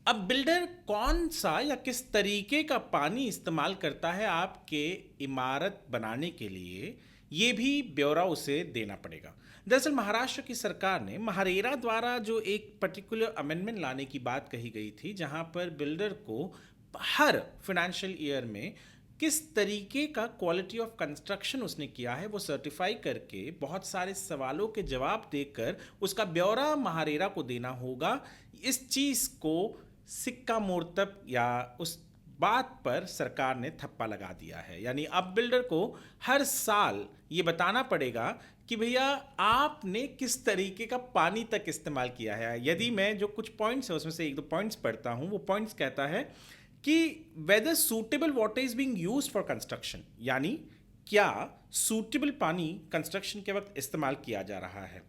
अब बिल्डर कौन सा या किस तरीके का पानी इस्तेमाल करता है आपके इमारत बनाने के लिए, ये भी ब्यौरा उसे देना पड़ेगा। दरअसल महाराष्ट्र की सरकार ने महारेरा द्वारा जो एक पर्टिकुलर अमेंडमेंट लाने की बात कही गई थी, जहां पर बिल्डर को हर फाइनेंशियल ईयर में किस तरीके का क्वालिटी ऑफ कंस्ट्रक्शन उसने किया है वो सर्टिफाई करके बहुत सारे सवालों के जवाब देकर उसका ब्यौरा महारेरा को देना होगा। इस चीज़ को सिक्का मोर्तब या उस बात पर सरकार ने थप्पा लगा दिया है। यानी अब बिल्डर को हर साल ये बताना पड़ेगा कि भैया आपने किस तरीके का पानी तक इस्तेमाल किया है। यदि मैं जो कुछ पॉइंट्स है उसमें से एक दो पॉइंट्स पढ़ता हूँ, वो पॉइंट्स कहता है कि whether suitable water is being used for construction, यानी क्या सूटेबल पानी कंस्ट्रक्शन के वक्त इस्तेमाल किया जा रहा है,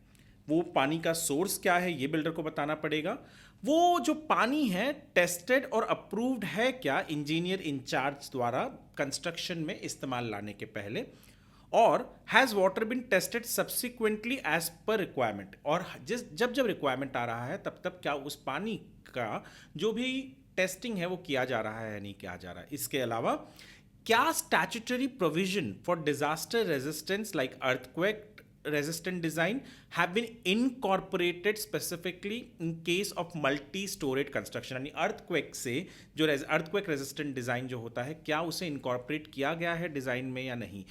वो पानी का सोर्स क्या है ये बिल्डर को बताना पड़ेगा। वो जो पानी है टेस्टेड और अप्रूव्ड है क्या इंजीनियर इंचार्ज द्वारा कंस्ट्रक्शन में इस्तेमाल लाने के पहले, और has water been tested subsequently as per requirement, और जब जब रिक्वायरमेंट आ रहा है तब तब क्या उस पानी का जो भी टेस्टिंग है वो किया जा रहा है या नहीं किया जा रहा है। इसके अलावा क्या statutory provision for disaster resistance like earthquake resistant design have been incorporated specifically in case of multi-storied construction, यानी अर्थक्वेक से जो अर्थक्वेक रेजिस्टेंट डिज़ाइन जो होता है क्या उसे इनकॉर्पोरेट किया गया है डिज़ाइन में या नहीं।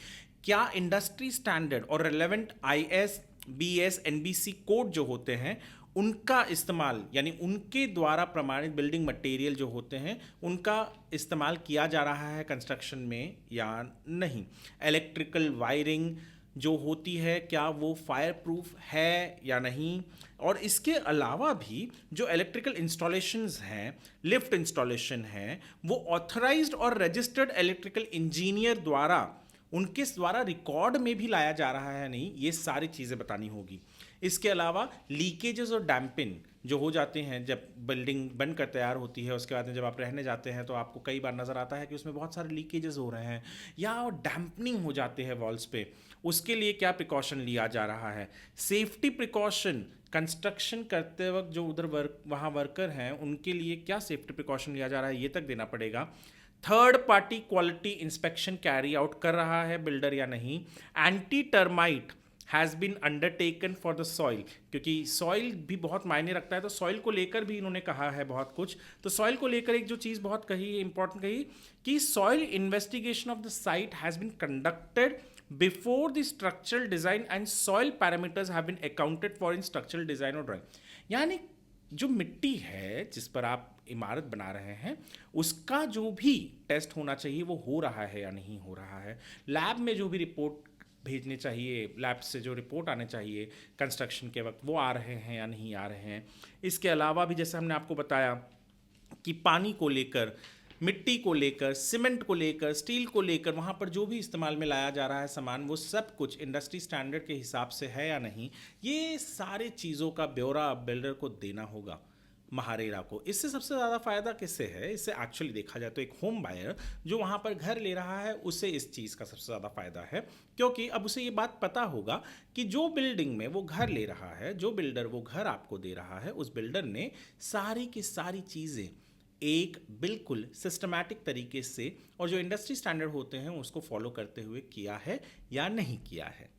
क्या इंडस्ट्री स्टैंडर्ड और relevant IS BS NBC code जो होते हैं उनका इस्तेमाल, यानी उनके द्वारा प्रमाणित बिल्डिंग मटेरियल जो होते हैं उनका इस्तेमाल किया जा रहा है कंस्ट्रक्शन में या नहीं। इलेक्ट्रिकल वायरिंग जो होती है क्या वो फायर प्रूफ है या नहीं। और इसके अलावा भी जो इलेक्ट्रिकल इंस्टॉलेशंस हैं, लिफ्ट इंस्टॉलेशन हैं, वो ऑथराइज्ड और रजिस्टर्ड इलेक्ट्रिकल इंजीनियर द्वारा उनके द्वारा रिकॉर्ड में भी लाया जा रहा है नहीं, ये सारी चीज़ें बतानी होगी। इसके अलावा लीकेजेस और डैम्पिंग जो हो जाते हैं जब बिल्डिंग बनकर तैयार होती है, उसके बाद में जब आप रहने जाते हैं तो आपको कई बार नज़र आता है कि उसमें बहुत सारे लीकेजेस हो रहे हैं या डैम्पनिंग हो जाते हैं वॉल्स पे, उसके लिए क्या प्रिकॉशन लिया जा रहा है। सेफ्टी प्रिकॉशन कंस्ट्रक्शन करते वक्त जो उधर वहाँ वर्कर हैं उनके लिए क्या सेफ्टी प्रिकॉशन लिया जा रहा है ये तक देना पड़ेगा। Third party quality inspection carry out कर रहा है बिल्डर या नहीं। Anti termite has been undertaken for the soil, क्योंकि सॉइल भी बहुत मायने रखता है, तो सॉइल को लेकर भी इन्होंने कहा है बहुत कुछ। तो सॉइल को लेकर एक जो चीज़ बहुत कही इंपॉर्टेंट कही कि soil investigation of the site has been conducted before the structural design and soil parameters have been accounted for in structural design और ड्राइंग। यानी जो मिट्टी है जिस पर आप इमारत बना रहे हैं उसका जो भी टेस्ट होना चाहिए वो हो रहा है या नहीं हो रहा है। लैब में जो भी रिपोर्ट भेजने चाहिए, लैब से जो रिपोर्ट आने चाहिए कंस्ट्रक्शन के वक्त वो आ रहे हैं या नहीं आ रहे हैं। इसके अलावा भी जैसे हमने आपको बताया कि पानी को लेकर, मिट्टी को लेकर, सीमेंट को लेकर, स्टील को लेकर, वहाँ पर जो भी इस्तेमाल में लाया जा रहा है सामान वो सब कुछ इंडस्ट्री स्टैंडर्ड के हिसाब से है या नहीं, ये सारे चीज़ों का ब्यौरा बिल्डर को देना होगा महारेरा को। इससे सबसे ज़्यादा फ़ायदा किससे है, इससे एक्चुअली देखा जाए तो एक होम बायर जो वहाँ पर घर ले रहा है उसे इस चीज़ का सबसे ज़्यादा फ़ायदा है, क्योंकि अब उसे ये बात पता होगा कि जो बिल्डिंग में वो घर ले रहा है, जो बिल्डर वो घर आपको दे रहा है, उस बिल्डर ने सारी की सारी चीज़ें एक बिल्कुल सिस्टमैटिक तरीके से और जो इंडस्ट्री स्टैंडर्ड होते हैं उसको फॉलो करते हुए किया है या नहीं किया है।